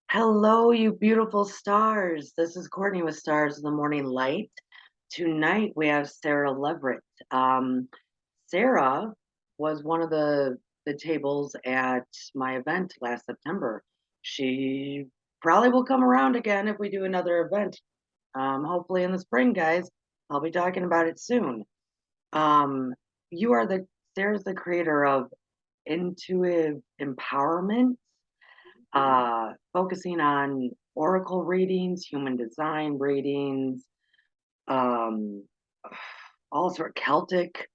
Hello, you beautiful stars. This is Courtney with Stars in the Morning Light. Tonight we have Sarah Leverett. Um, Sarah was one of the tables at my event last September. She probably will come around again if we do another event. Hopefully in the spring, guys. I'll be talking about it soon. Um, you are the Sarah's the creator of Intuitive Empowerment, focusing on oracle readings, human design readings, um, all sort of Celtic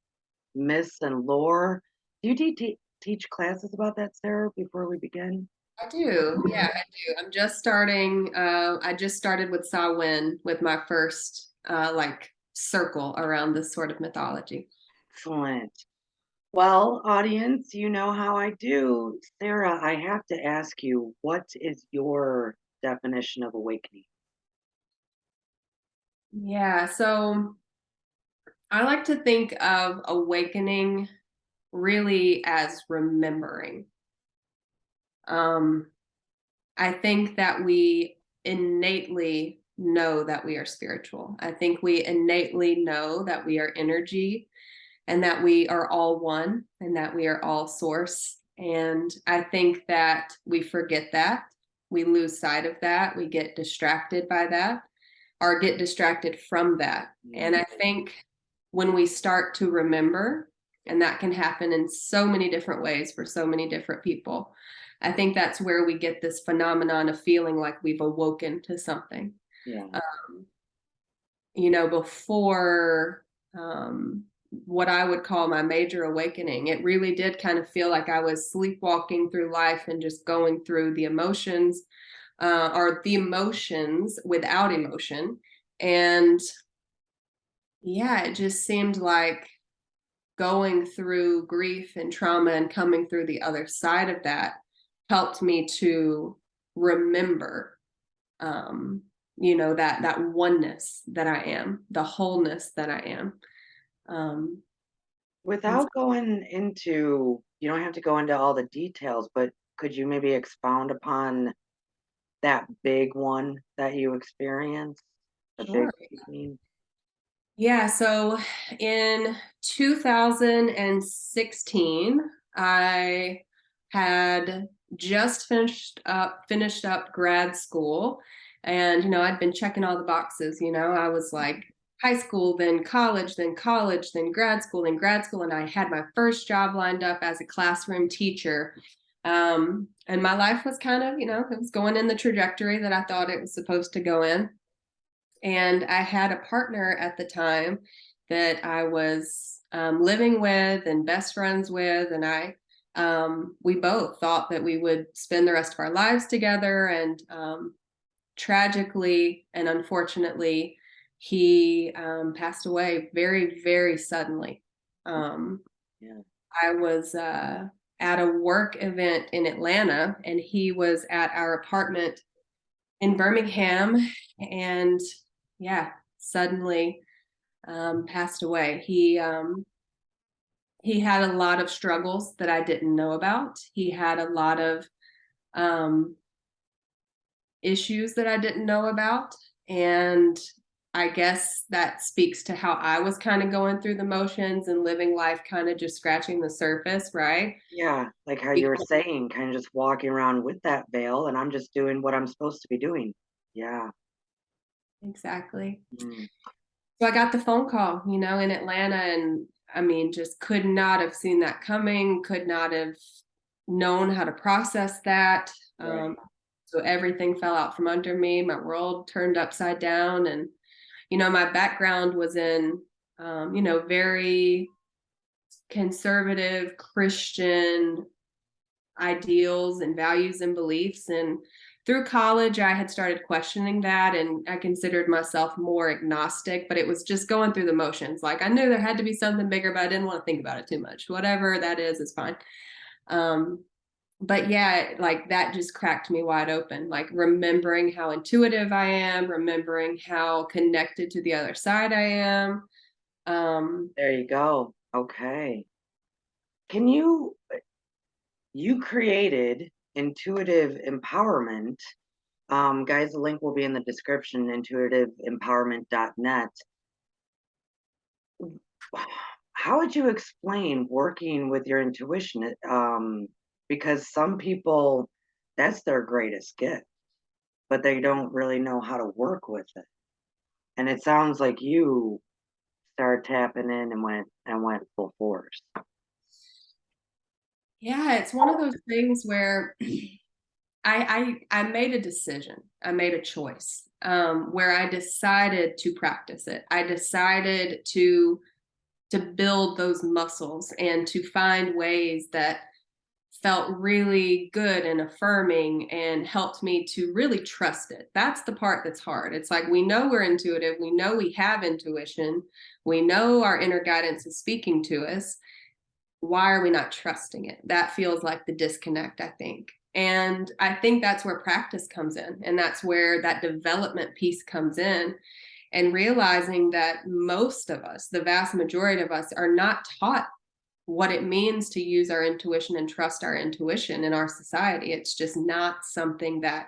myths and lore. Do you teach classes about that, Sarah, before we begin? I do. Yeah, I do. I'm just starting. I just started with Samhain with my first circle around this sort of mythology. Excellent. Well, audience, you know how I do. Sarah, I have to ask you, what is your definition of awakening? Yeah, so I like to think of awakening really as remembering. Um, I think that we innately know that we are spiritual. I think we innately know that we are energy and that we are all one and that we are all source. And I think that we forget that. We lose sight of that. We get distracted by that or get distracted from that. And I think when we start to remember, and that can happen in so many different ways for so many different people, I think that's where we get this phenomenon of feeling like we've awoken to something. Yeah. Um, before what I would call my major awakening, it really did kind of feel like I was sleepwalking through life and just going through the emotions or the emotions without emotion. And yeah, it just seemed like going through grief and trauma and coming through the other side of that helped me to remember that oneness that I am, the wholeness that I am. Um, and Without going into, you don't have to go into all the details, but could you maybe expound upon that big one that you experienced? The big sure. awakening? Yeah, so in 2016, I had just finished up grad school, and I'd been checking all the boxes. I was like high school, then college, then college, then grad school, and I had my first job lined up as a classroom teacher. And my life was kind of, it was going in the trajectory that I thought it was supposed to go in. And I had a partner at the time that I was living with and best friends with, and we both thought that we would spend the rest of our lives together. And tragically and unfortunately, he passed away very, very suddenly. Um, Yeah. I was at a work event in Atlanta, and he was at our apartment in Birmingham, and yeah, suddenly passed away. He had a lot of struggles that I didn't know about. He had a lot of um, issues that I didn't know about, and I guess that speaks to how I was kind of going through the motions and living life, kind of just scratching the surface, right? Yeah, like how you were saying, kind of just walking around with that veil, and I'm just doing what I'm supposed to be doing. Yeah. Exactly. Mm. So I got the phone call, in Atlanta, and I mean, just could not have seen that coming, could not have known how to process that. Right. So everything fell out from under me. My world turned upside down. And, my background was in, very conservative Christian ideals and values and beliefs. And through college, I had started questioning that, and I considered myself more agnostic, but it was just going through the motions. Like I knew there had to be something bigger, but I didn't want to think about it too much. Whatever that is fine. Um, but yeah, like that just cracked me wide open. Like remembering how intuitive I am, remembering how connected to the other side I am. Um, There you go. Okay. Can you created intuitive empowerment. Guys, the link will be in the description, intuitiveempowerment.net. How would you explain working with your intuition? Because some people, that's their greatest gift, but they don't really know how to work with it. And it sounds like you started tapping in and went full force. Yeah, it's one of those things where I made a decision. I made a choice where I decided to practice it. I decided to build those muscles and to find ways that felt really good and affirming and helped me to really trust it. That's the part that's hard. It's like we know we're intuitive, we know we have intuition, we know our inner guidance is speaking to us. Why are we not trusting it? That feels like the disconnect, I think. And I think that's where practice comes in. And that's where that development piece comes in. And realizing that most of us, the vast majority of us, are not taught what it means to use our intuition and trust our intuition in our society. It's just not something that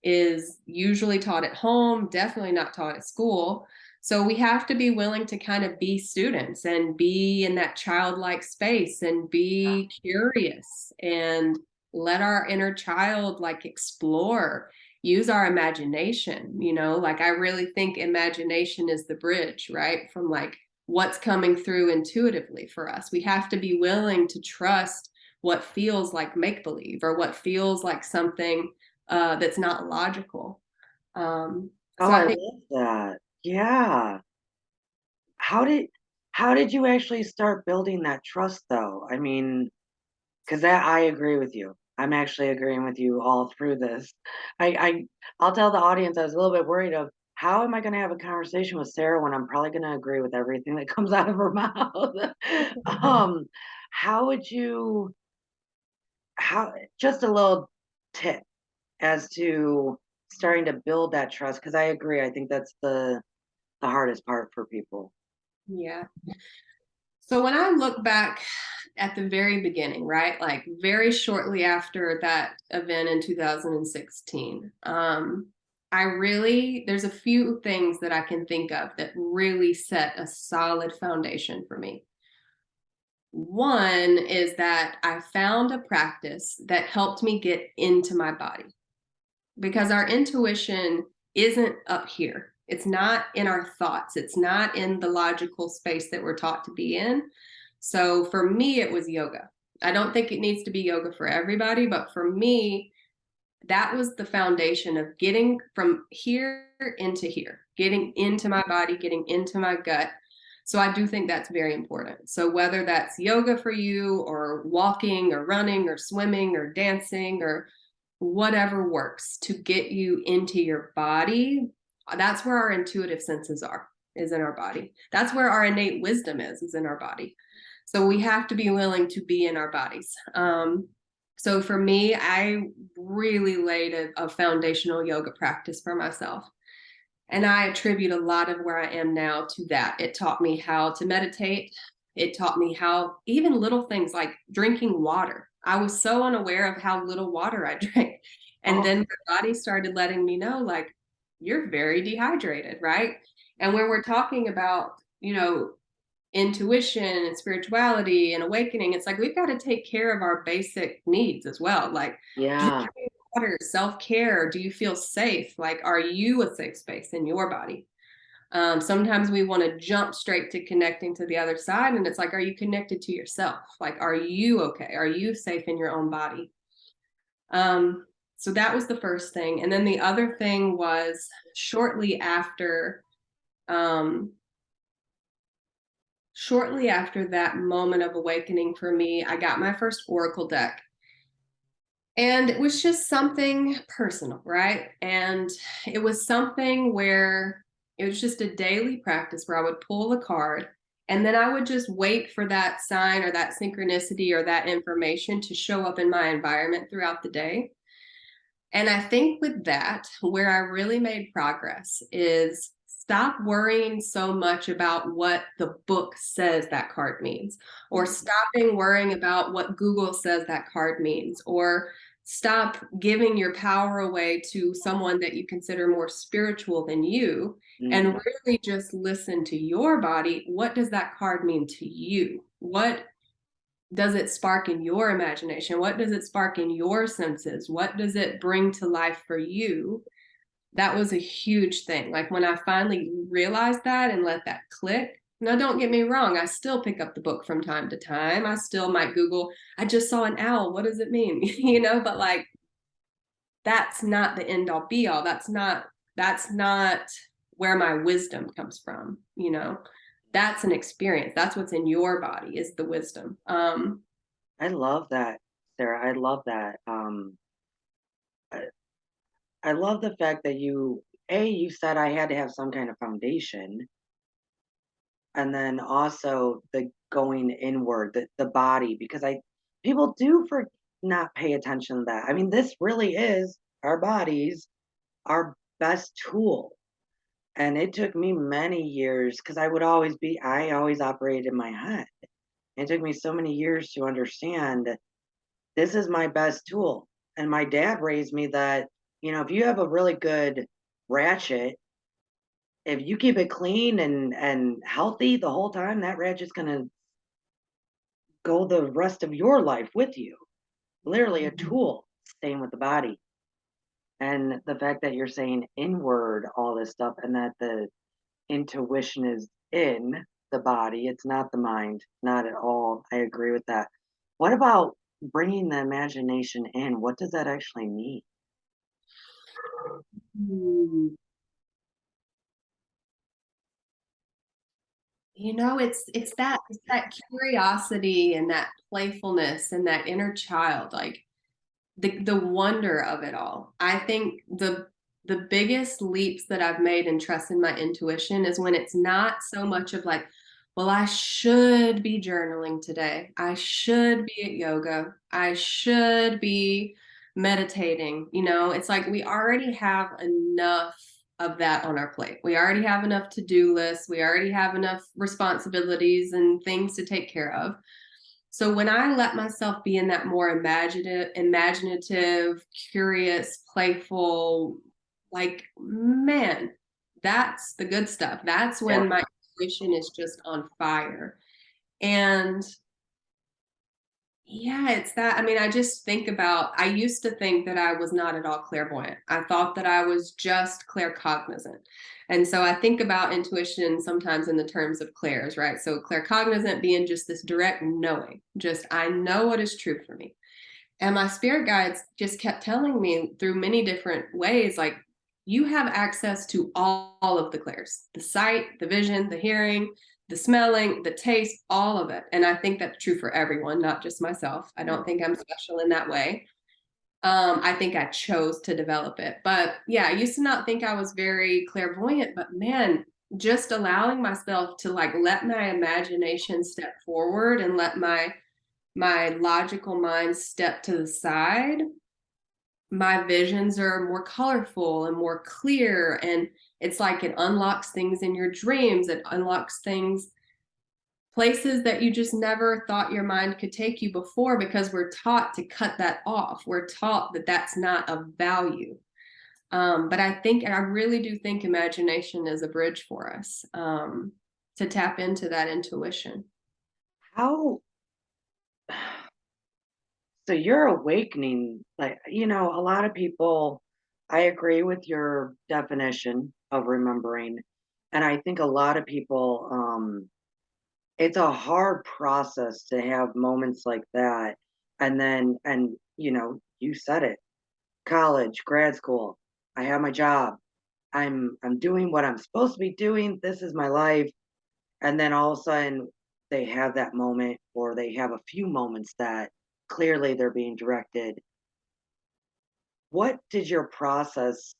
is usually taught at home, definitely not taught at school. So we have to be willing to kind of be students and be in that childlike space and be curious and let our inner child like explore, use our imagination, like I really think imagination is the bridge, right? From like what's coming through intuitively for us. We have to be willing to trust what feels like make believe or what feels like something that's not logical. Oh, So I I think, love that. Yeah. How did how did you actually start building that trust though? I mean, because that I agree with you. I'm actually agreeing with you all through this. I'll tell the audience I was a little bit worried of how am I going to have a conversation with Sarah when I'm probably going to agree with everything that comes out of her mouth. um, how would you how just a little tip as to starting to build that trust because I agree. I think that's the hardest part for people. yeah. So when I look back at the very beginning, right, like very shortly after that event in 2016, there's a few things that I can think of that really set a solid foundation for me. One is that I found a practice that helped me get into my body because our intuition isn't up here. It's not in our thoughts. It's not in the logical space that we're taught to be in. So for me, it was yoga. I don't think it needs to be yoga for everybody, but for me, that was the foundation of getting from here into here, getting into my body, getting into my gut. So I do think that's very important. So whether that's yoga for you or walking or running or swimming or dancing or whatever works to get you into your body, that's where our intuitive senses are, is in our body. That's where our innate wisdom is in our body. So we have to be willing to be in our bodies. So for me, I really laid a foundational yoga practice for myself. And I attribute a lot of where I am now to that. It taught me how to meditate. It taught me how even little things like drinking water. I was so unaware of how little water I drank. And Oh, then my body started letting me know, like, you're very dehydrated, right? And when we're talking about, intuition and spirituality and awakening, it's like we've got to take care of our basic needs as well. Like yeah. drinking water, self-care. Do you feel safe? Like, are you a safe space in your body? Sometimes we want to jump straight to connecting to the other side. And it's like, are you connected to yourself? Like, are you okay? Are you safe in your own body? So that was the first thing. And then the other thing was shortly after, um, shortly after that moment of awakening for me, I got my first Oracle deck. And it was just something personal, right? And it was something where it was just a daily practice where I would pull the card and then I would just wait for that sign or that synchronicity or that information to show up in my environment throughout the day. And I think with that, where I really made progress is stop worrying so much about what the book says that card means, or stopping worrying about what Google says that card means, or stop giving your power away to someone that you consider more spiritual than you, and Mm, really just listen to your body. What does that card mean to you? What does it spark in your imagination? What does it spark in your senses? What does it bring to life for you? That was a huge thing. Like when I finally realized that and let that click. Now, don't get me wrong, I still pick up the book from time to time. I still might Google, I just saw an owl. What does it mean? But like that's not the end all be all. That's not where my wisdom comes from. That's an experience. That's what's in your body is the wisdom. I love that, Sarah. I love that. I, I love the fact that you said I had to have some kind of foundation, and then also the going inward, the body, because people do for not pay attention to that. I mean, this really is our bodies, our best tool. And it took me many years because I always operated in my head. It took me so many years to understand this is my best tool. And my dad raised me that, if you have a really good ratchet, if you keep it clean and healthy the whole time, that ratchet's gonna go the rest of your life with you. Literally a tool. Same with the body. And the fact that you're saying inward all this stuff and that the intuition is in the body, it's not the mind, not at all. I agree with that. What about bringing the imagination in? What does that actually mean? Mhm. It's that curiosity and that playfulness and that inner child, like the wonder of it all. I think the biggest leaps that I've made in trusting my intuition is when it's not so much of like, well, I should be journaling today. I should be at yoga. I should be meditating. It's like we already have enough of that on our plate. We already have enough to-do lists. We already have enough responsibilities and things to take care of. So when I let myself be in that more imaginative, curious, playful, like, man, that's the good stuff. That's Yeah. when my intuition is just on fire. And yeah, it's that. I mean, I just think about, I used to think that I was not at all clairvoyant. I thought that I was just claircognizant. And so I think about intuition sometimes in the terms of clairs, right? So claircognizant being just this direct knowing, just I know what is true for me. And my spirit guides just kept telling me through many different ways, like, you have access to all of the clairs, the sight, the vision, the hearing, the smelling, the taste, all of it. And I think that's true for everyone, not just myself. I don't think I'm special in that way. I think I chose to develop it. But yeah, I used to not think I was very clairvoyant, but man, just allowing myself to like let my imagination step forward and let my logical mind step to the side, my visions are more colorful and more clear. And it's like it unlocks things in your dreams, it unlocks things, places that you just never thought your mind could take you before, because we're taught to cut that off. We're taught that that's not of value. But I really do think imagination is a bridge for us, to tap into that intuition. How so you're awakening, like, a lot of people, I agree with your definition of remembering. And I think a lot of people, it's a hard process to have moments like that. And you said it, college, grad school, I have my job. I'm doing what I'm supposed to be doing. This is my life. And then all of a sudden they have that moment, or they have a few moments that clearly they're being directed. What did your process,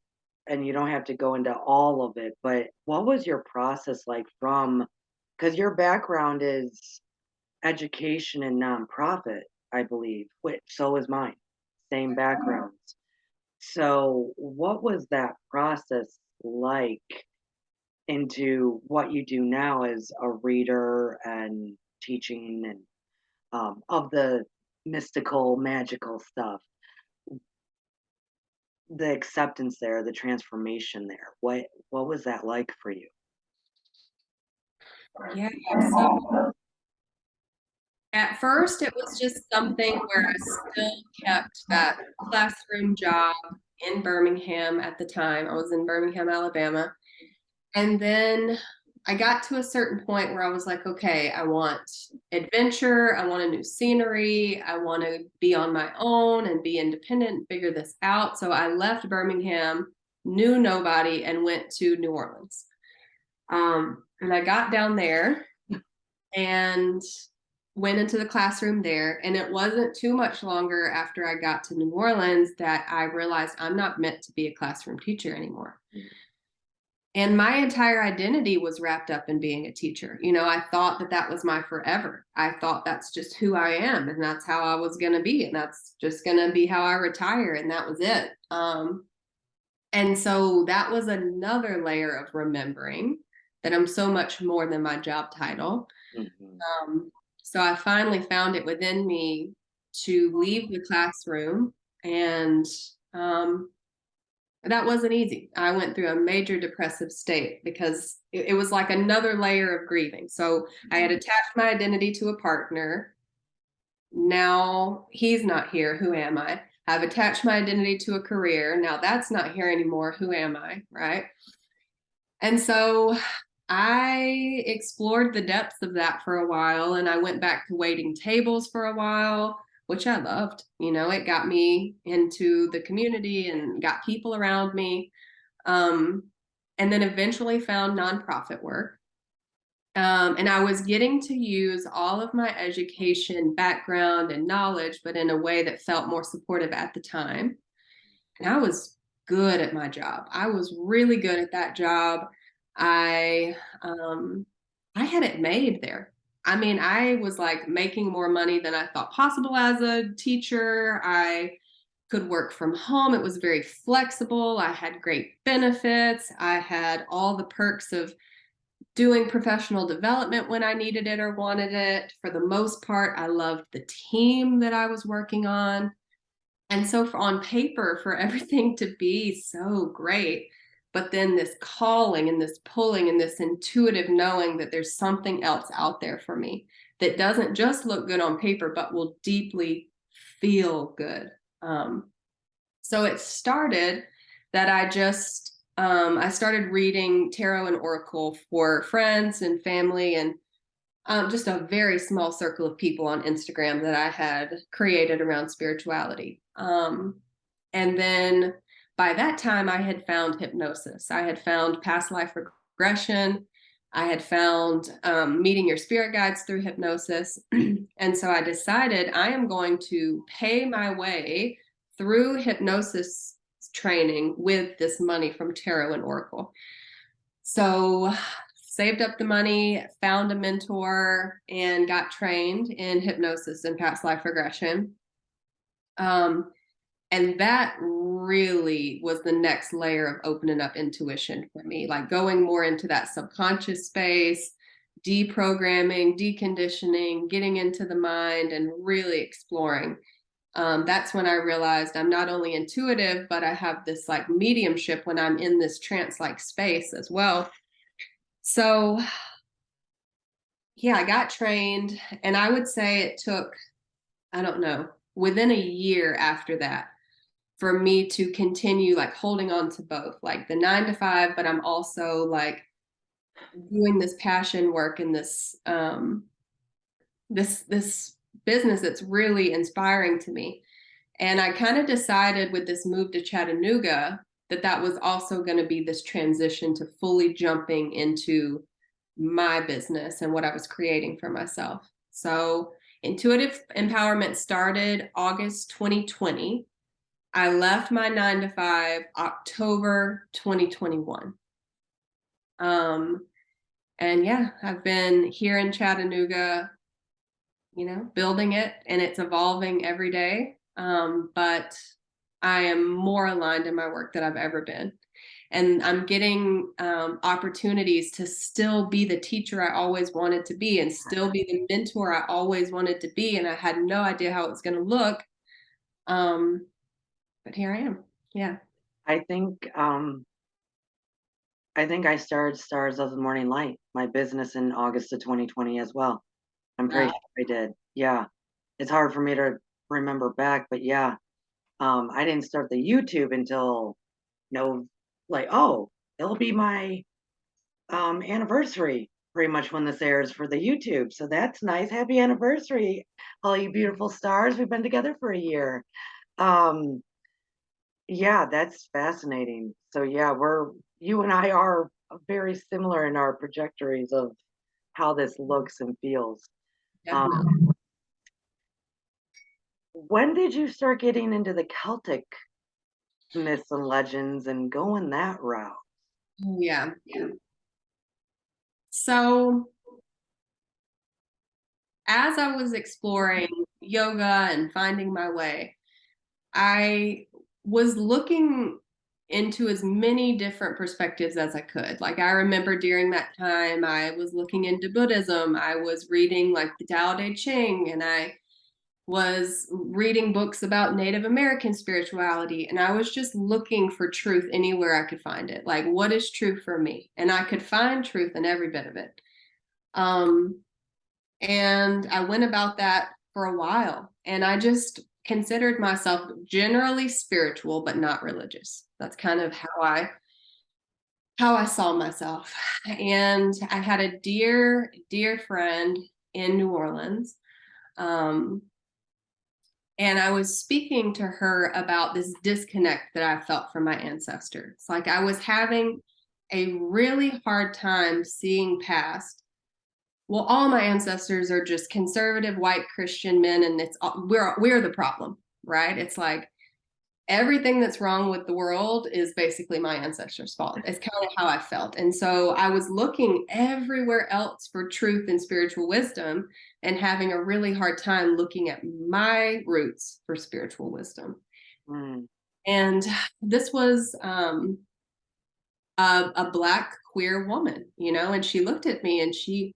and you don't have to go into all of it, but what was your process like from, because your background is education and nonprofit, I believe, which so is mine, same backgrounds. So what was that process like into what you do now as a reader and teaching and of the mystical, magical stuff? the acceptance there, the transformation there? What was that like for you? Yeah. So at first, it was just something where I still kept that classroom job in Birmingham at the time. I was in Birmingham, Alabama. And then I got to a certain point where I was like, okay, I want adventure. I want a new scenery. I want to be on my own and be independent and figure this out. So I left Birmingham, knew nobody, and went to New Orleans. And I got down there and went into the classroom there. And it wasn't too much longer after I got to New Orleans that I realized I'm not meant to be a classroom teacher anymore. And my entire identity was wrapped up in being a teacher. I thought that that was my forever. I thought that's just who I am, and that's how I was going to be, and that's just going to be how I retire, and that was it. And so that was another layer of remembering that I'm so much more than my job title. Mhm. So I finally found it within me to leave the classroom, and that wasn't easy. I went through a major depressive state because it was like another layer of grieving. So I had attached my identity to a partner. Now he's not here. Who am I? I've attached my identity to a career. Now that's not here anymore. Who am I? Right. And so I explored the depths of that for a while, and I went back to waiting tables for a while, which I loved. It got me into the community and got people around me. Um, and then eventually found nonprofit work. And I was getting to use all of my education background and knowledge, but in a way that felt more supportive at the time. And I was good at my job. I was really good at that job. I um, I had it made there. I mean, I was like making more money than I thought possible as a teacher. I could work from home. It was very flexible. I had great benefits. I had all the perks of doing professional development when I needed it or wanted it. For the most part, I loved the team that I was working on. And so on paper, for everything to be so great, but then this calling and this pulling and this intuitive knowing that there's something else out there for me that doesn't just look good on paper, but will deeply feel good. So it started that I started reading tarot and oracle for friends and family, and just a very small circle of people on Instagram that I had created around spirituality. And then by that time, I had found hypnosis. I had found past life regression. I had found meeting your spirit guides through hypnosis. And so I decided I am going to pay my way through hypnosis training with this money from tarot and oracle. So saved up the money, found a mentor, and got trained in hypnosis and past life regression. And that really was the next layer of opening up intuition for me, like going more into that subconscious space, deprogramming, deconditioning, getting into the mind, and really exploring. That's when I realized I'm not only intuitive, but I have this like mediumship when I'm in this trance like space as well. So, yeah, I got trained, and I would say it took, I don't know, within a year after that for me to continue like holding on to both, like the 9 to 5, but I'm also like doing this passion work in this business that's really inspiring to me. And I kind of decided with this move to Chattanooga that that was also going to be this transition to fully jumping into my business and what I was creating for myself. So intuitive empowerment started August 2020. I left my 9 to 5 October 2021. And yeah, I've been here in Chattanooga, building it, and it's evolving every day. But I am more aligned in my work than I've ever been. And I'm getting opportunities to still be the teacher I always wanted to be and still be the mentor I always wanted to be. And I had no idea how it was going to look. But here I am. Yeah. I think I think I started Stars of the Morning Light, my business in August of 2020 as well. I'm pretty Wow. sure I did. Yeah. It's hard for me to remember back, but yeah. I didn't start the YouTube until no like, oh, it'll be my anniversary pretty much when this airs for the YouTube. So that's nice. Happy anniversary, all you beautiful stars. We've been together for a year. Um, yeah, that's fascinating. So yeah, you and I are very similar in our trajectories of how this looks and feels. Definitely. Um, when did you start getting into the Celtic myths and legends and going that route? Oh, yeah. So as I was exploring yoga and finding my way, I was looking into as many different perspectives as I could. Like I remember during that time, I was looking into Buddhism. I was reading like the Tao Te Ching, and I was reading books about Native American spirituality. And I was just looking for truth anywhere I could find it. Like, what is true for me? And I could find truth in every bit of it. Um, and I went about that for a while. And I just considered myself generally spiritual, but not religious. That's kind of how I saw myself. And I had a dear friend in New Orleans. Um, and I was speaking to her about this disconnect that I felt from my ancestors. Like I was having a really hard time seeing past, well, all my ancestors are just conservative white Christian men, and we're the problem, right? It's like everything that's wrong with the world is basically my ancestors' fault. It's kind of how I felt. And so I was looking everywhere else for truth and spiritual wisdom and having a really hard time looking at my roots for spiritual wisdom. Mm, And this was a black queer woman, and she looked at me and she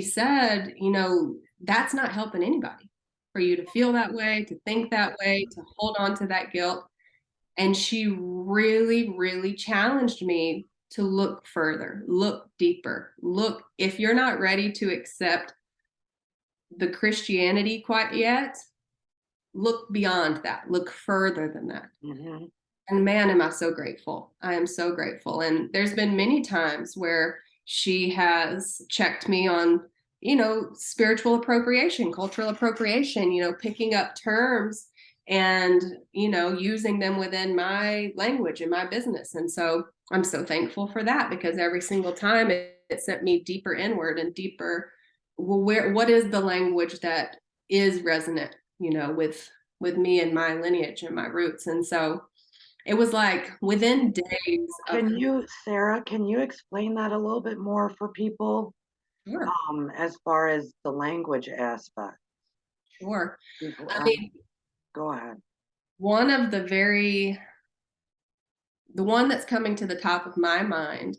said, that's not helping anybody for you to feel that way, to think that way, to hold on to that guilt. And she really, really challenged me to look further, look deeper, look, if you're not ready to accept the Christianity quite yet, look beyond that, look further than that. hmm And man, am I so grateful. I am so grateful. And there's been many times where she has checked me on, spiritual appropriation, cultural appropriation, picking up terms and, using them within my language and my business. And so I'm so thankful for that, because every single time it sent me deeper inward and deeper. Well, what is the language that is resonant, with me and my lineage and my roots? And so it was like within days of Sarah, can you explain that a little bit more for people, sure, as far as the language aspect? sure. Before, I mean, go ahead. one of the one that's coming to the top of my mind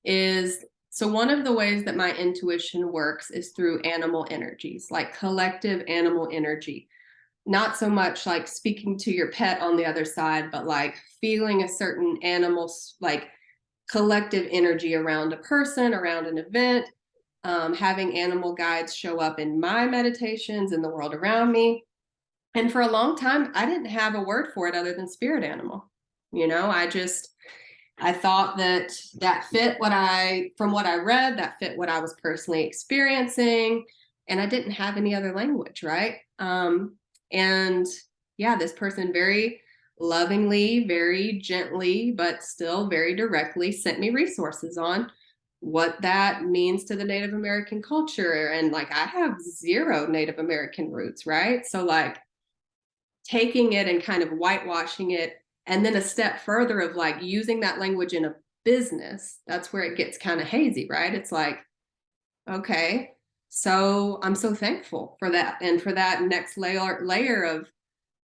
is, so one of the ways that my intuition works is through animal energies, like collective animal energy. Not so much like speaking to your pet on the other side, but like feeling a certain animal's like collective energy around a person, around an event, having animal guides show up in my meditations in the world around me. And for a long time, I didn't have a word for it other than spirit animal. I thought that fit from what I read, that fit what I was personally experiencing. And I didn't have any other language, right? And yeah, this person very lovingly, very gently, but still very directly sent me resources on what that means to the Native American culture. And like, I have zero Native American roots, right? So like taking it and kind of whitewashing it, and then a step further of like using that language in a business, that's where it gets kind of hazy, right? It's like, okay, so I'm so thankful for that, and for that next layer of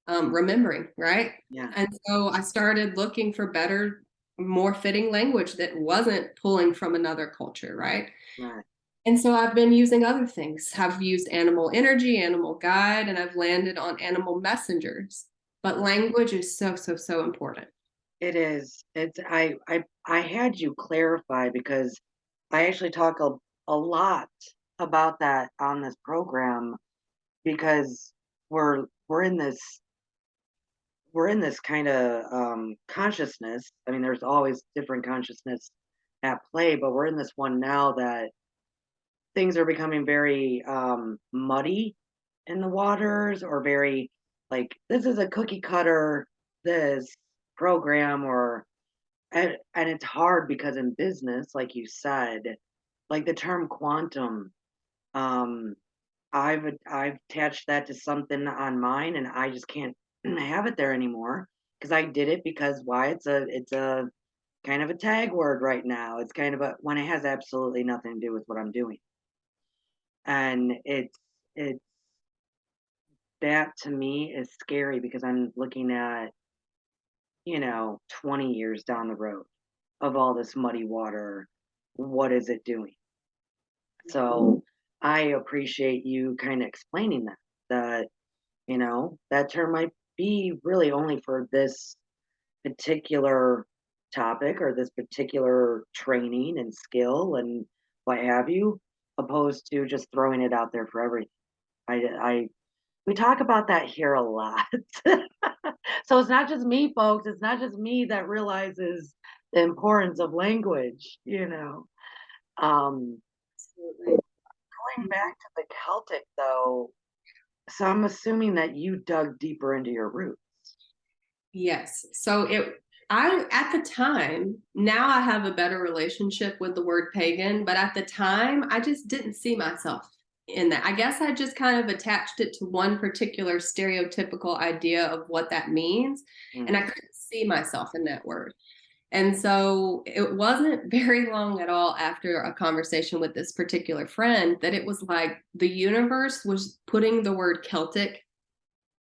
remembering, right? Yeah, And so I started looking for better, more fitting language that wasn't pulling from another culture, right? right. And so I've been using other things. I've used animal energy, animal guide, and I've landed on animal messengers. But language is so, so, so important. It is. I had you clarify because I actually talk a lot about that on this program because we're in this kind of consciousness. I mean, there's always different consciousness at play, but we're in this one now that things are becoming very muddy in the waters, or very like this is a cookie cutter this program, or and it's hard because in business, like you said, like the term quantum, um I've attached that to something on mine, and I just can't have it there anymore because I did it because why? It's a kind of a tag word right now. It's kind of a when it has absolutely nothing to do with what I'm doing, and it's that to me is scary because I'm looking at 20 years down the road of all this muddy water. What is it doing? So I appreciate you kind of explaining that that term might be really only for this particular topic or this particular training and skill and what have you, opposed to just throwing it out there for everything. I we talk about that here a lot. So it's not just me, folks. It's not just me that realizes the importance of language. Um, Absolutely. Going back to the Celtic though, so I'm assuming that you dug deeper into your roots. Yes. So I, at the time, now I have a better relationship with the word pagan, but at the time, I just didn't see myself in that. I guess I just kind of attached it to one particular stereotypical idea of what that means, and I Mm. couldn't see myself in that word. And so it wasn't very long at all after a conversation with this particular friend that it was like the universe was putting the word Celtic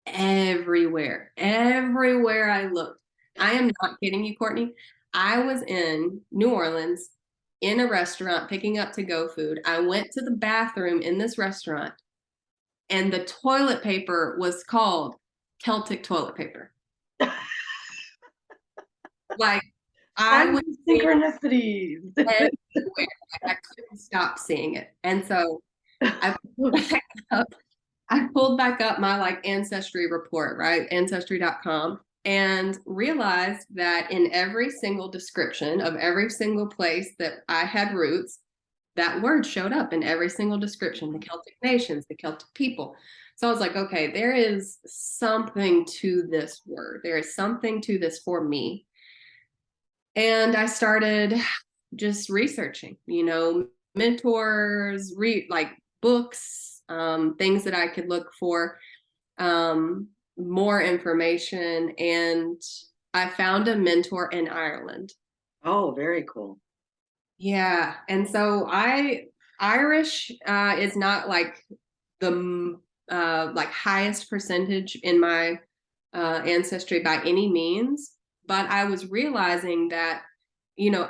everywhere I looked. I am not kidding you, Courtney. I was in New Orleans in a restaurant picking up to go food. I went to the bathroom in this restaurant, and the toilet paper was called Celtic toilet paper. Like, I Find was the seeing synchronicities. it everywhere. Like, I couldn't stop seeing it. And so I back up I pulled back up my like ancestry report, right? Ancestry.com, and realized that in every single description of every single place that I had roots, that word showed up in every single description, the Celtic nations, the Celtic people. So I was like, okay, there is something to this word. There is something to this for me. And I started just researching, mentors, read like books, things that I could look for, more information. And I found a mentor in Ireland. Oh, very cool. Yeah. And so Irish is not like the like highest percentage in my ancestry by any means, but I was realizing that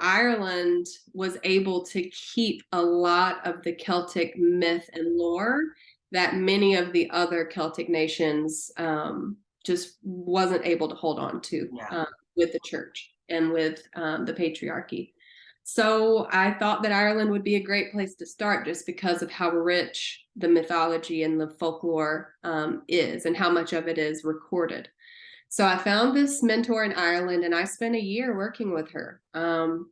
Ireland was able to keep a lot of the Celtic myth and lore that many of the other Celtic nations just wasn't able to hold on to Yeah. with the church and with the patriarchy. So I thought that Ireland would be a great place to start just because of how rich the mythology and the folklore is and how much of it is recorded. So I found this mentor in Ireland and I spent a year working with her. And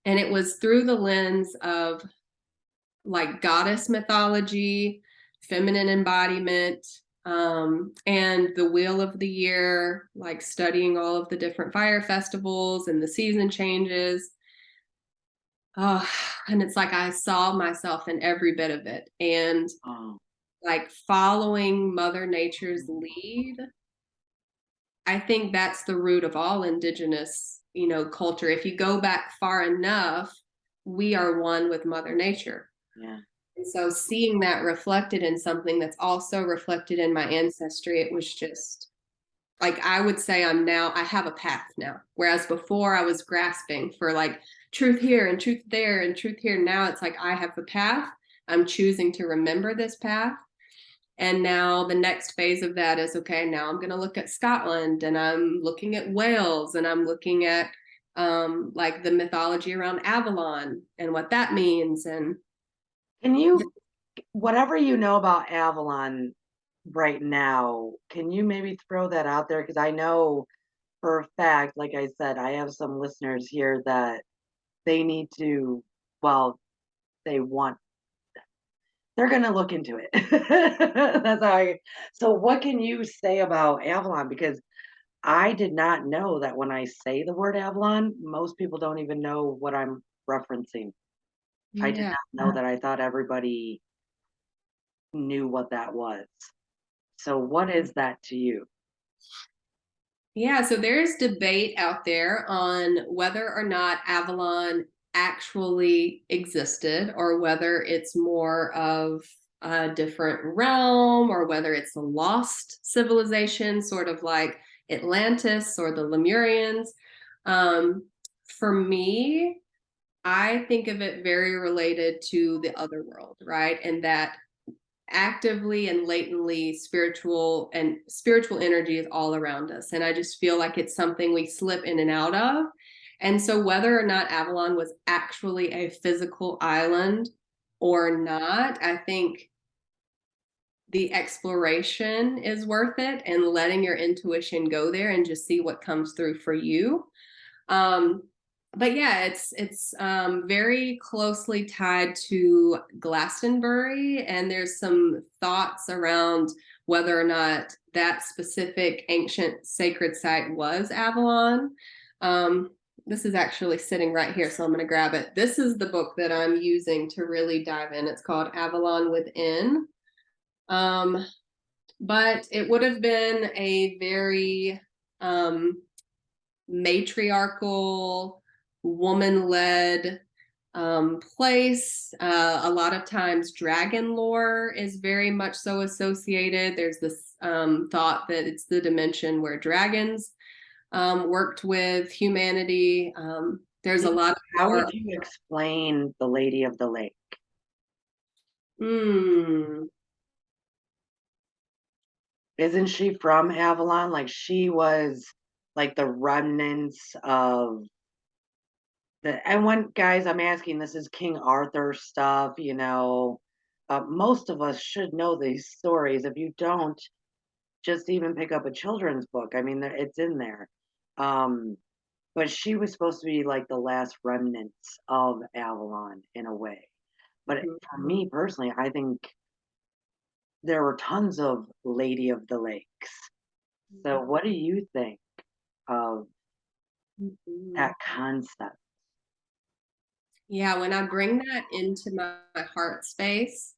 it was through the lens of like goddess mythology, feminine embodiment, and the wheel of the year, like studying all of the different fire festivals and the season changes. Oh, and it's like I saw myself in every bit of it. And Oh, like following Mother Nature's lead, I think that's the root of all indigenous, culture. If you go back far enough, we are one with Mother Nature. yeah. And so seeing that reflected in something that's also reflected in my ancestry, it was just like I would say I have a path now. Whereas before I was grasping for like truth here and truth there and truth here. Now it's like I have a path. I'm choosing to remember this path. And now the next phase of that is, okay, now I'm going to look at Scotland, and I'm looking at Wales, and I'm looking at like the mythology around Avalon and what that means. And Can you, whatever you know about Avalon right now, can you maybe throw that out there? Because I know for a fact, like I said, I have some listeners here that they need to, well, they want, they're going to look into it. That's how I, so what can you say about Avalon? Because I did not know that when I say the word Avalon, most people don't even know what I'm referencing. I did yeah. not know that. I thought everybody knew what that was. So what is that to you? Yeah, so there's debate out there on whether or not Avalon actually existed, or whether it's more of a different realm, or whether it's a lost civilization, sort of like Atlantis or the Lemurians. Um, for me, I think of it very related to the other world, right? And that actively and latently spiritual energy is all around us, and I just feel like it's something we slip in and out of. And so whether or not Avalon was actually a physical island or not, I think the exploration is worth it, and letting your intuition go there and just see what comes through for you. um, but yeah, it's very closely tied to Glastonbury, and there's some thoughts around whether or not that specific ancient sacred site was Avalon. Um, this is actually sitting right here, so I'm going to grab it. This is the book that I'm using to really dive in. It's called Avalon Within. Um, but it would have been a very matriarchal, woman-led place. A lot of times, dragon lore is very much so associated. There's this thought that it's the dimension where dragons worked with humanity. There's a lot of How lore. would you explain the Lady of the Lake? Hmm. Isn't she from Avalon? Like she was like the remnants of the, and when guys, I'm asking, this is King Arthur stuff, you know. Most of us should know these stories. If you don't, just even pick up a children's book. I mean, it's in there. Um, but she was supposed to be like the last remnants of Avalon in a way. But for me personally, I think there were tons of Lady of the Lakes. So what do you think of Mhm. that concept? Yeah, when I bring that into my heart space,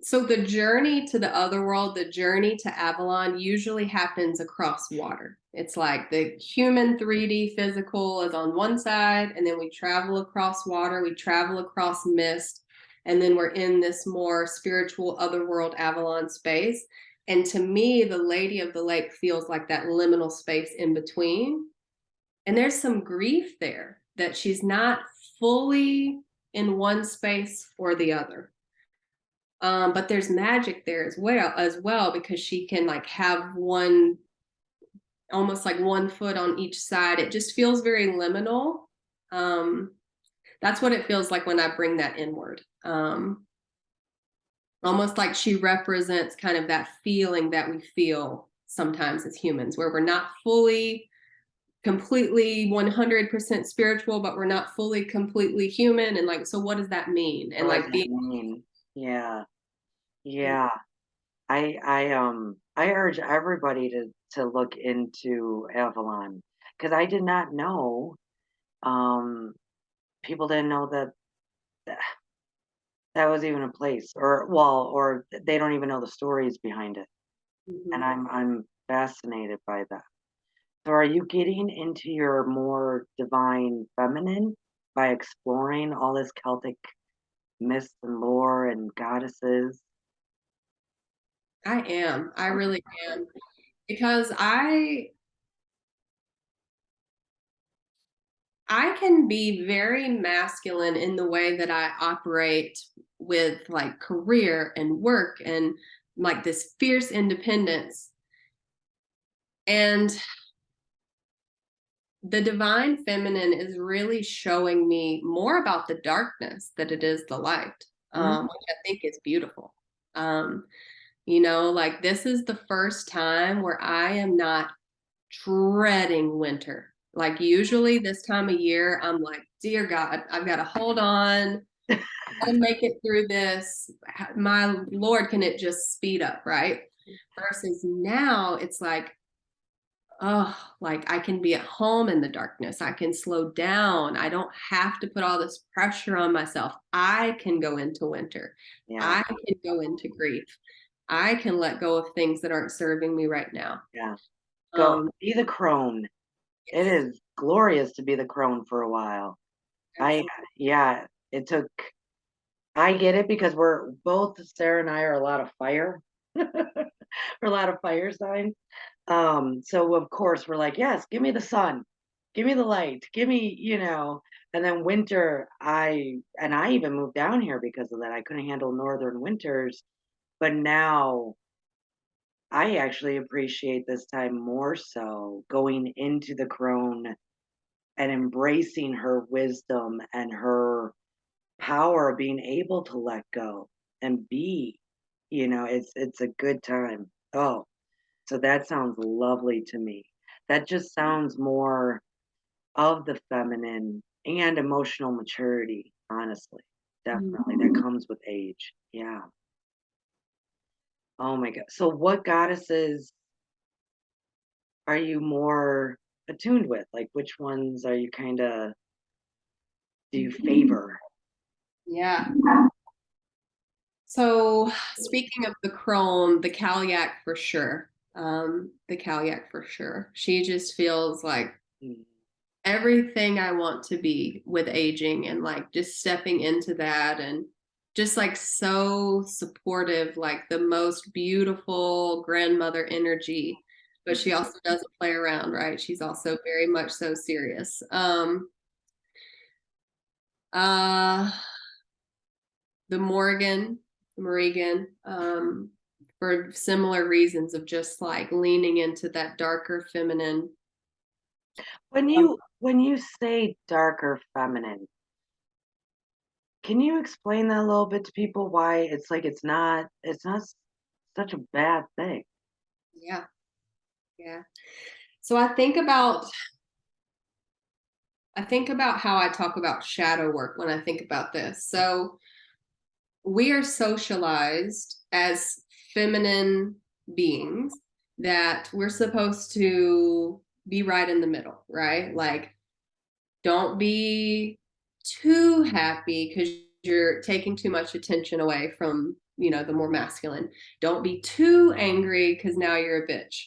so the journey to the other world, the journey to Avalon usually happens across water. It's like the human 3D physical is on one side, and then we travel across water, we travel across mist, and then we're in this more spiritual otherworld Avalon space. And to me, the Lady of the Lake feels like that liminal space in between. And there's some grief there that she's not fully in one space or the other. But there's magic there as well, because she can like have one, almost like one foot on each side. It just feels very liminal. Um, that's what it feels like when I bring that inward. Almost like she represents kind of that feeling that we feel sometimes as humans, where we're not fully completely 100% spiritual, but we're not fully completely human. And like, so what does that mean? And What does like that being, mean? Yeah, yeah. I urge everybody to look into Avalon because I did not know. Um, People didn't know that that was even a place, or well, or they don't even know the stories behind it. And Mhm. I'm fascinated by that. So are you getting into your more divine feminine by exploring all this Celtic myths and lore and goddesses? I really am, because I can be very masculine in the way that I operate with like career and work and like this fierce independence. And the divine feminine is really showing me more about the darkness that it is the light, Mhm. which I think is beautiful. Um, you know, like this is the first time where I am not dreading winter. Like usually this time of year, I'm like, dear God, I've got to hold on, gotta make it through this. My Lord, can it just speed up, right? Versus now, it's like, oh, like I can be at home in the darkness. I can slow down. I don't have to put all this pressure on myself. I can go into winter. Yeah, I can go into grief. I can let go of things that aren't serving me right now. yeah. Go Um, be the crone. It yes, is glorious to be the crone for a while. I absolutely. yeah, it took I get it because we're both Sarah and I are a lot of fire. We're a lot of fire signs. So of course we're like, yes, give me the sun, give me the light, give me, and then winter, I even moved down here because of that. I couldn't handle northern winters, but now I actually appreciate this time more so going into the crone and embracing her wisdom and her power of being able to let go and be, it's a good time. Oh, so that sounds lovely to me. That just sounds more of the feminine and emotional maturity, honestly. Definitely. That comes with age. Yeah. Oh my God. So what goddesses are you more attuned with? Like which ones are you do you Mhm. favor? Yeah. So speaking of the crone, the Caliac for sure. The Caliac for sure. She just feels like Mm, everything I want to be with aging and like just stepping into that and just like so supportive, like the most beautiful grandmother energy. But she mhm. also doesn't play around, right? She's also very much so serious. Uh the Morrigan, for similar reasons of just like leaning into that darker feminine. Um, When you say darker feminine, can you explain that a little bit to people why it's like such a bad thing? yeah, yeah. So I think about how I talk about shadow work when I think about this. So we are socialized as feminine beings that we're supposed to be right in the middle, right? Like don't be too happy because you're taking too much attention away from, the more masculine. Don't be too angry because now you're a bitch.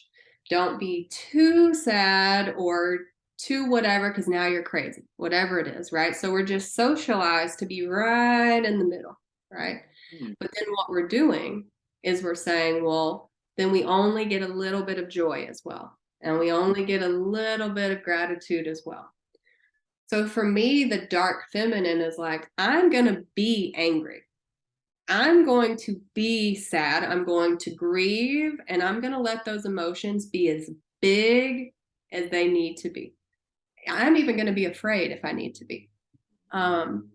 Don't be too sad or too whatever because now you're crazy, whatever it is, right? So we're just socialized to be right in the middle, right? Mm, But then what we're doing is we're saying, well, then we only get a little bit of joy as well. And we only get a little bit of gratitude as well. So for me, the dark feminine is like, I'm going to be angry. I'm going to be sad. I'm going to grieve, and I'm going to let those emotions be as big as they need to be. I'm even going to be afraid if I need to be. Um,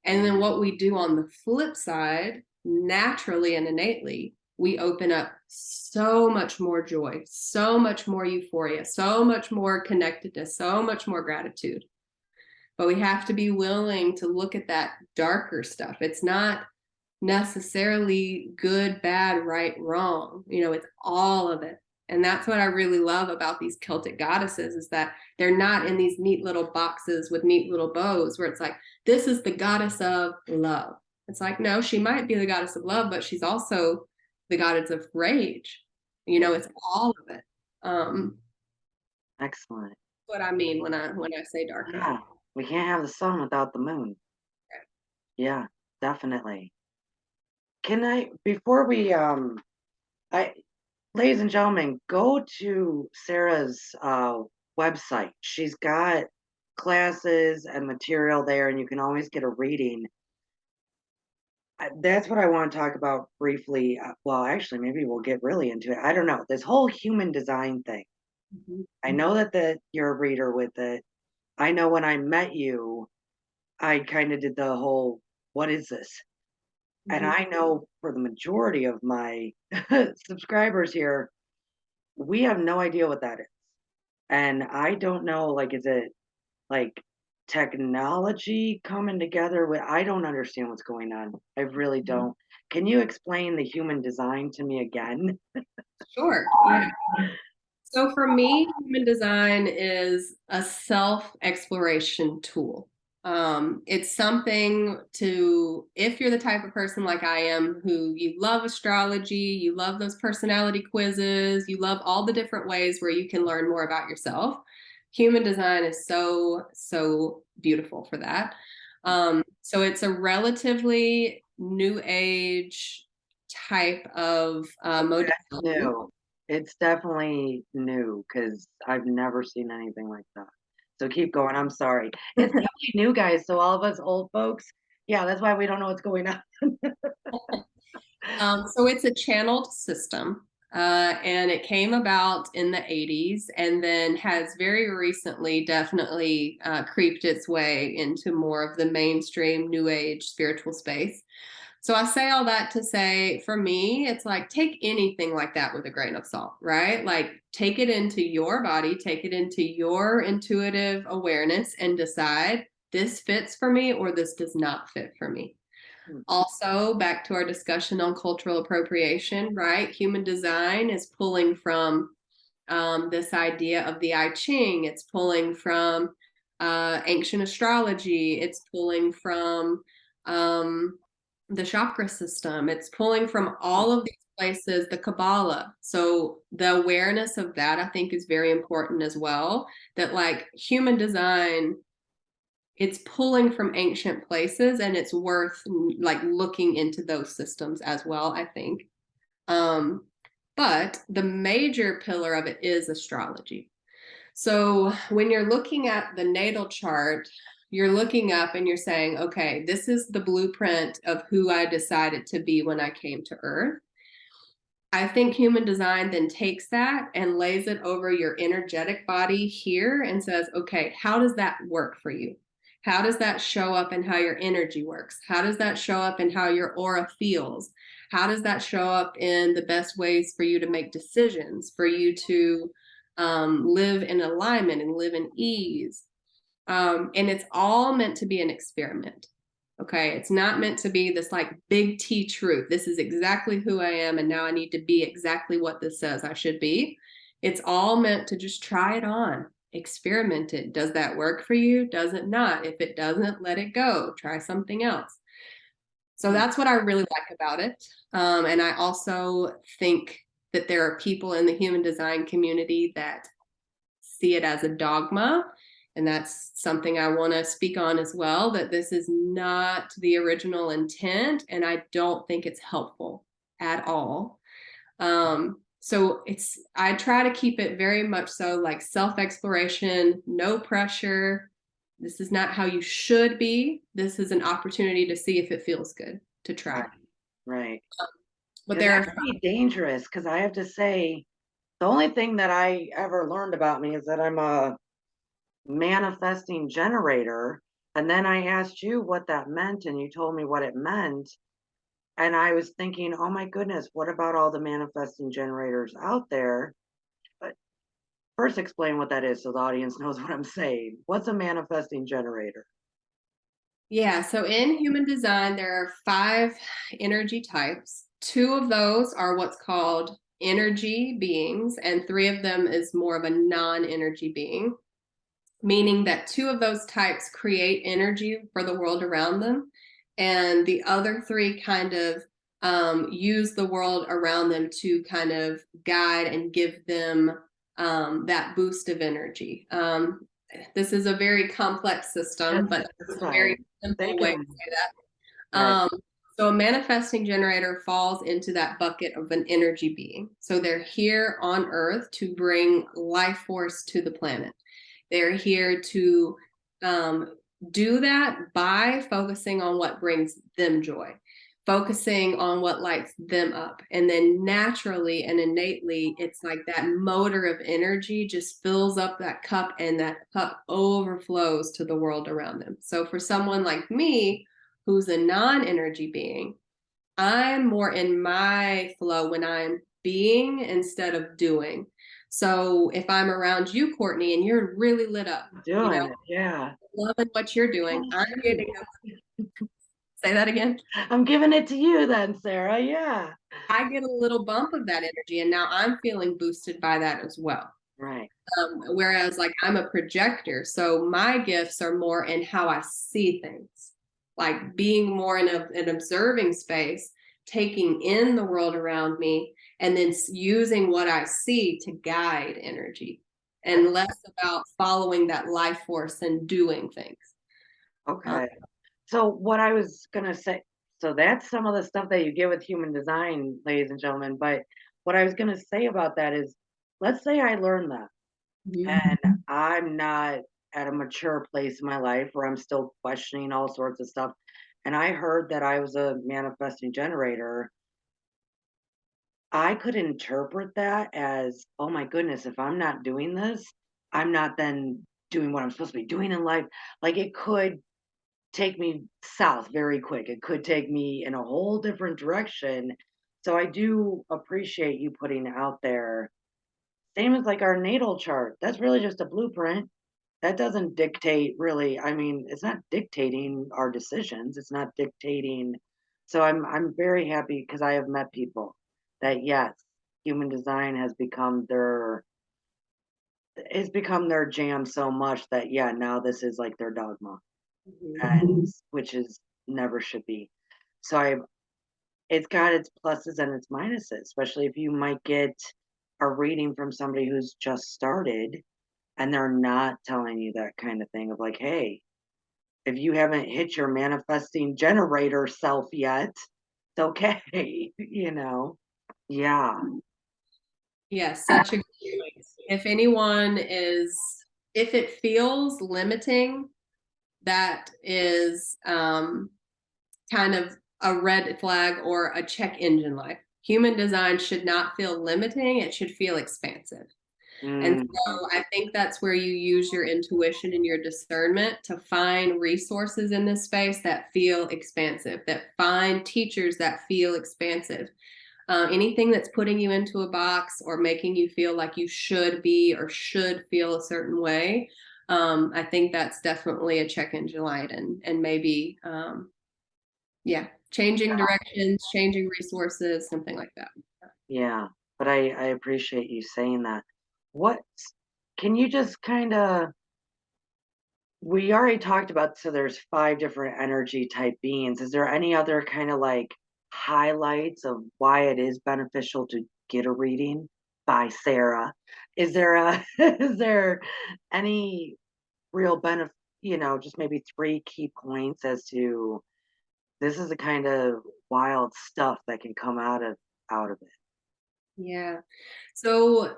and then what we do on the flip side, naturally and innately, we open up so much more joy, so much more euphoria, so much more connectedness, so much more gratitude. But we have to be willing to look at that darker stuff. It's not necessarily good, bad, right, wrong. It's all of it. And that's what I really love about these Celtic goddesses is that they're not in these neat little boxes with neat little bows where it's like, this is the goddess of love. It's like, no, she might be the goddess of love, but she's also the goddess of rage. yeah, It's all of it. excellent. What I mean when I say darker. Yeah, we can't have the sun without the moon. Yeah, definitely. Can I before we I ladies and gentlemen, go to Sarah's website. She's got classes and material there and you can always get a reading. That's what I want to talk about briefly. Well, actually, maybe we'll get really into it. I don't know. This whole human design thing. Mhm. I know that you're a reader with it. I know when I met you, I kind of did the whole, what is this? And Mhm. I know for the majority of my subscribers here, we have no idea what that is. And I don't know, like, is it like technology coming together with, I don't understand what's going on. I really Mhm. don't. Can you explain the human design to me again? Sure. Yeah. So for me, human design is a self-exploration tool. It's something to, if you're the type of person like I am, who you love astrology, you love those personality quizzes, you love all the different ways where you can learn more about yourself. Human design is so, so beautiful for that. So it's a relatively new age type of That's modality. new. It's definitely new because I've never seen anything like that. So keep going. I'm sorry. It's definitely new, guys. So all of us old folks, yeah, that's why we don't know what's going on. So it's a channeled system, and it came about in the 80s and then has very recently definitely creeped its way into more of the mainstream New Age spiritual space. So I say all that to say, for me, it's like take anything like that with a grain of salt, right? Like take it into your body, take it into your intuitive awareness and decide this fits for me or this does not fit for me. Hmm. Also, back to our discussion on cultural appropriation, right? Human design is pulling from this idea of the I Ching. It's pulling from ancient astrology. It's pulling from um, the chakra system. It's pulling from all of these places, the Kabbalah. So the awareness of that, I think, is very important as well. That like human design, it's pulling from ancient places and it's worth like looking into those systems as well, I think. um, but the major pillar of it is astrology. So when you're looking at the natal chart, you're looking up and you're saying, okay, this is the blueprint of who I decided to be when I came to earth. I think human design then takes that and lays it over your energetic body here and says, okay, how does that work for you? How does that show up in how your energy works? How does that show up in how your aura feels? How does that show up in the best ways for you to make decisions, for you to live in alignment and live in ease? And it's all meant to be an experiment. Okay. It's not meant to be this like big T truth. This is exactly who I am. And now I need to be exactly what this says I should be. It's all meant to just try it on, experiment it. Does that work for you? Does it not? If it doesn't, let it go. Try something else. So Hmm. that's what I really like about it. And I also think that there are people in the human design community that see it as a dogma. And that's something I want to speak on as well, that this is not the original intent. And I don't think it's helpful at all. So I try to keep it very much so like self exploration, no pressure. This is not how you should be. This is an opportunity to see if it feels good to try. Right, right. But And there that are, can be dangerous because I have to say, the only thing that I ever learned about me is that I'm a manifesting generator. And then I asked you what that meant, and you told me what it meant. And I was thinking, oh my goodness, what about all the manifesting generators out there? But first, explain what that is so the audience knows what I'm saying. What's a manifesting generator? yeah, so in human design, there are 5 energy types. 2 of those are what's called energy beings, and 3 of them is more of a non energy being, meaning that 2 of those types create energy for the world around them, and the other 3 kind of use the world around them to kind of guide and give them that boost of energy. This is a very complex system, but That's it's a very fine. They simple way to can, say that. right. So a manifesting generator falls into that bucket of an energy being. So they're here on Earth to bring life force to the planet. They're here to um, do that by focusing on what brings them joy. focusing on what lights them up. And then naturally and innately, it's like that motor of energy just fills up that cup, and that cup overflows to the world around them. So for someone like me, who's a non-energy being, I'm more in my flow when I'm being instead of doing. So if I'm around you, Courtney, and you're really lit up, Doing it, yeah. loving what you're doing, I'm getting say that again. I'm giving it to you then, Sarah. Yeah. I get a little bump of that energy, and now I'm feeling boosted by that as well. Right. Whereas, like, I'm a projector, so my gifts are more in how I see things, like being more in an observing space, taking in the world around me, and then using what I see to guide energy, and less about following that life force and doing things. Okay. So what I was gonna say, so that's some of the stuff that you get with human design, ladies and gentlemen. But what I was gonna say about that is, let's say I learn that and I'm not at a mature place in my life where I'm still questioning all sorts of stuff. And I heard that I was a manifesting generator. I could interpret that as, oh my goodness, if I'm not doing this, I'm not then doing what I'm supposed to be doing in life. Like it could take me south very quick. It could take me in a whole different direction. So I do appreciate you putting out there. Same as like our natal chart. That's really just a blueprint. That doesn't dictate really. I mean, it's not dictating our decisions. It's not dictating. So I'm very happy because I have met people that yes, human design has become their jam so much that yeah, now this is like their dogma and which is never should be. So it's got its pluses and its minuses, especially if you might get a reading from somebody who's just started and they're not telling you that kind of thing of like, hey, if you haven't hit your manifesting generator self yet, it's okay, you know? Yeah. Yes, such a good point. If anyone is, if it feels limiting, that is kind of a red flag or a check engine light. Human design should not feel limiting, it should feel expansive. And Mm, so I think that's where you use your intuition and your discernment to find resources in this space that feel expansive, that find teachers that feel expansive. Anything that's putting you into a box or making you feel like you should be or should feel a certain way, I think that's definitely a check engine light, and maybe yeah, changing directions, changing resources, something like that. yeah. But I appreciate you saying that. What can you just kind of we already talked about so there's 5 different energy type beings. Is there any other kind of like highlights of why it is beneficial to get a reading by Sarah? Is there a is there any real benefit, just maybe 3 key points as to this is the kind of wild stuff that can come out of it? Yeah. So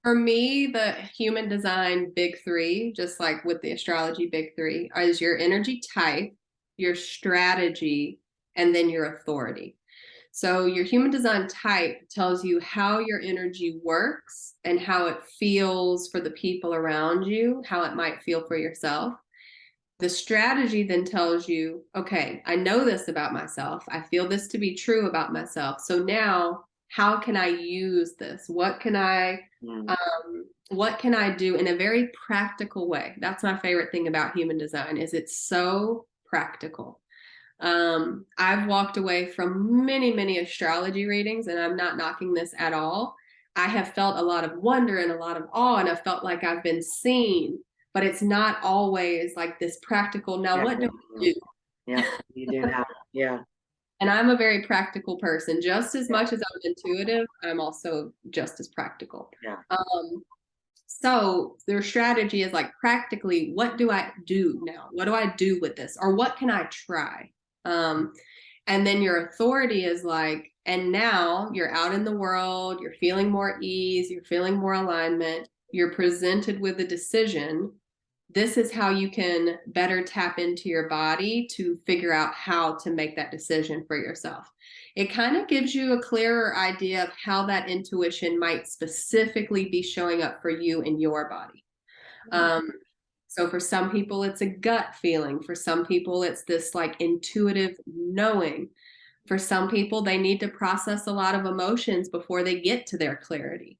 for me, the human design big three, just like with the astrology big three, is your energy type, your strategy, and then your authority. So your human design type tells you how your energy works and how it feels for the people around you, how it might feel for yourself. The strategy then tells you, okay, I know this about myself. I feel this to be true about myself. So now, how can I use this? Mm, What can I do in a very practical way? That's my favorite thing about human design is it's so practical. I've walked away from many, many astrology readings, and I'm not knocking this at all. I have felt a lot of wonder and a lot of awe, and I felt like I've been seen, but it's not always like this practical. Now, yeah, what do I mm, do? yeah, you do now. Yeah, And I'm a very practical person. Just as yeah, much as I'm intuitive, I'm also just as practical. yeah. Um, so their strategy is like practically, what do I do now? What do I do with this? Or what can I try? Um, and then your authority is like, and now you're out in the world, you're feeling more ease, you're feeling more alignment, you're presented with a decision. this is how you can better tap into your body to figure out how to make that decision for yourself. It kind of gives you a clearer idea of how that intuition might specifically be showing up for you in your body. So for some people, it's a gut feeling. For some people, it's this like intuitive knowing. For some people, they need to process a lot of emotions before they get to their clarity.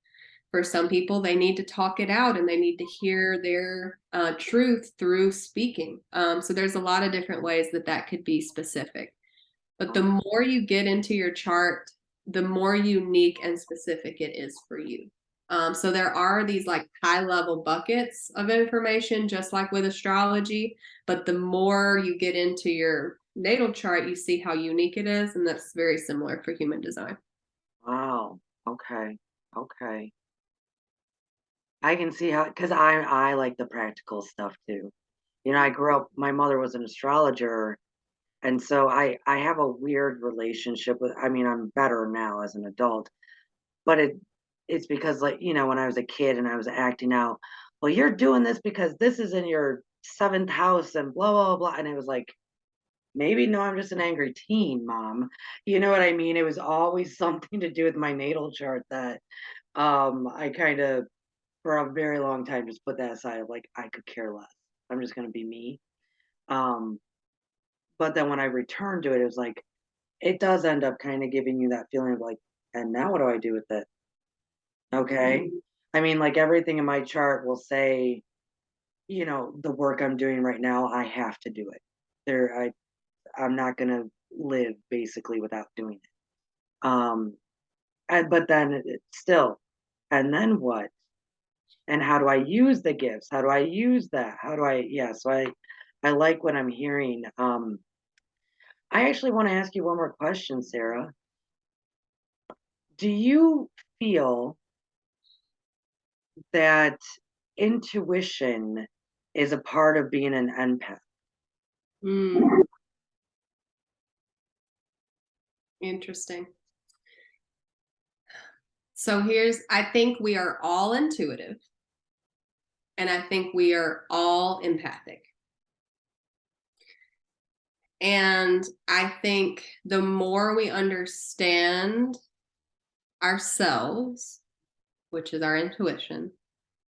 For some people, they need to talk it out and they need to hear their truth through speaking. So there's a lot of different ways that that could be specific. But the more you get into your chart, the more unique and specific it is for you. So there are these like high level buckets of information, just like with astrology. But the more you get into your natal chart, you see how unique it is. And that's very similar for human design. Wow. Okay. Okay. I can see how, because I like the practical stuff too. You know, I grew up, my mother was an astrologer, and so I have a weird relationship with, I mean, I'm better now as an adult, but it's because, like, you know, when I was a kid and I was acting out, well, you're doing this because this is in your seventh house and blah blah blah. And it was like, maybe no, I'm just an angry teen, mom. You know what I mean? It was always something to do with my natal chart that I kind of for a very long time just put that aside of like I could care less. I'm just gonna be me. Um, but then when I returned to it, it was like it does end up kind of giving you that feeling of like, and now what do I do with it? Okay. I mean, like everything in my chart will say, you know, the work I'm doing right now, I have to do it. I'm not gonna live basically without doing it. And but then still, and then what? And how do I use the gifts? How do I use that? How do I yeah, so I like what I'm hearing. I actually want to ask you one more question, Sarah. Do you feel that intuition is a part of being an empath? Mm, interesting. So I think we are all intuitive and I think we are all empathic. And I think the more we understand ourselves, which is our intuition,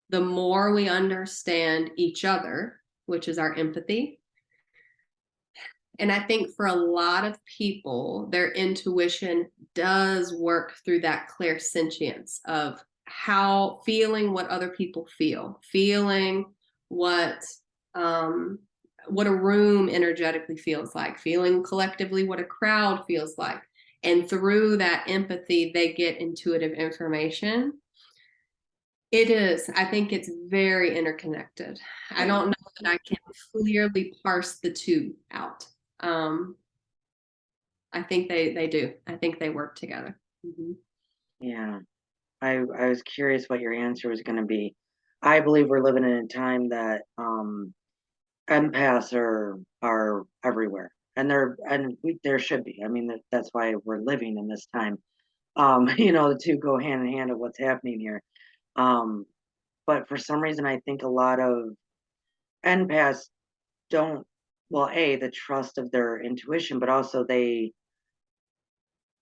the more we understand each other, which is our empathy. And I think for a lot of people, their intuition does work through that clairsentience of how feeling what other people feel, feeling what um, what a room energetically feels like, feeling collectively what a crowd feels like. And through that empathy, they get intuitive information. It is. I think it's very interconnected. I don't know that I can clearly parse the two out. Um, I think they do. I think they work together. Mhm. Yeah. I was curious what your answer was going to be. I believe we're living in a time that empaths are everywhere, and there should be. I mean, that's why we're living in this time. You know, the two go hand in hand of what's happening here. Um, but for some reason, I think a lot of empaths don't. Well, the trust of their intuition, but also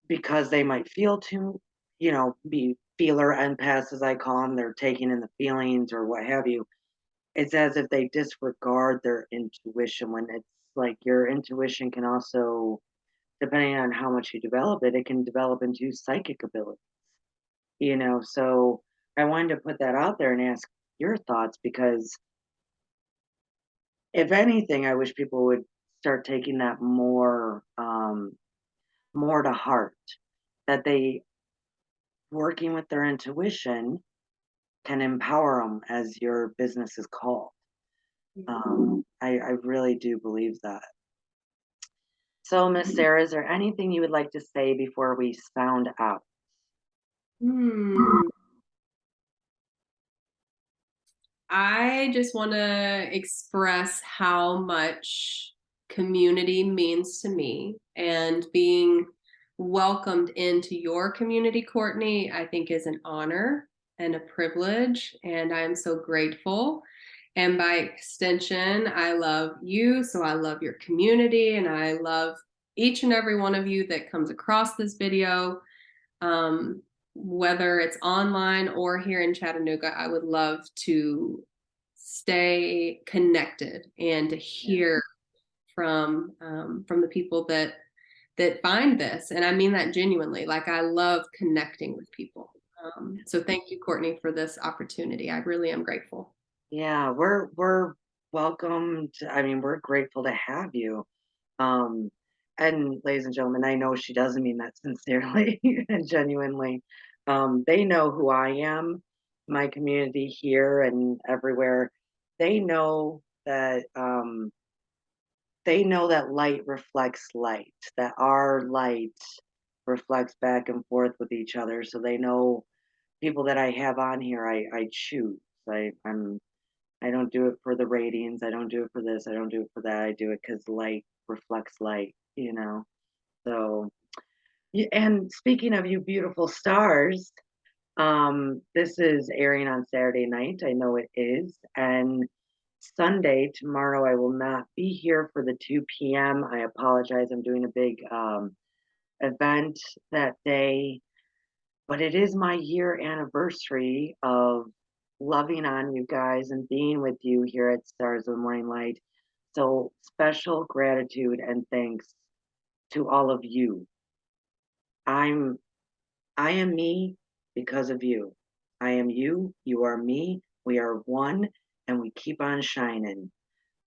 because they might feel too, you know, be feeler empaths as I call them. They're taking in the feelings or what have you. It's as if they disregard their intuition when it's like your intuition can also, depending on how much you develop it, it can develop into psychic ability, you know. So I wanted to put that out there and ask your thoughts because if anything, I wish people would start taking that more to heart. That they working with their intuition can empower them as your business is called. I really do believe that. So, Miss Sarah, is there anything you would like to say before we sound out? Hmm. I just want to express how much community means to me and being welcomed into your community, Courtney, I think is an honor and a privilege. And I'm so grateful. And by extension, I love you. So I love your community, and I love each and every one of you that comes across this video. Um, whether it's online or here in Chattanooga, I would love to stay connected and to Yeah. hear from the people that find this. And I mean that genuinely. Like, I love connecting with people. So thank you, Courtney, for this opportunity. I really am grateful. Yeah, we're welcomed. I mean, we're grateful to have you. Um, and ladies and gentlemen, I know she doesn't mean that sincerely and genuinely. They know who I am, my community here and everywhere. They know that light reflects light, that our light reflects back and forth with each other. So they know people that I have on here, I choose. I don't do it for the ratings. I don't do it for this. I don't do it for that. I do it because light reflects light, you know? So, and speaking of you beautiful stars, this is airing on Saturday night. I know it is. And Sunday, tomorrow, I will not be here for the 2 p.m. I apologize. I'm doing a big event that day, but it is my year anniversary of loving on you guys and being with you here at Stars of the Morning Light. So special gratitude and thanks to all of you. I'm I am me because of you. I am you, you are me, we are one, and we keep on shining.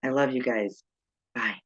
I love you guys. Bye.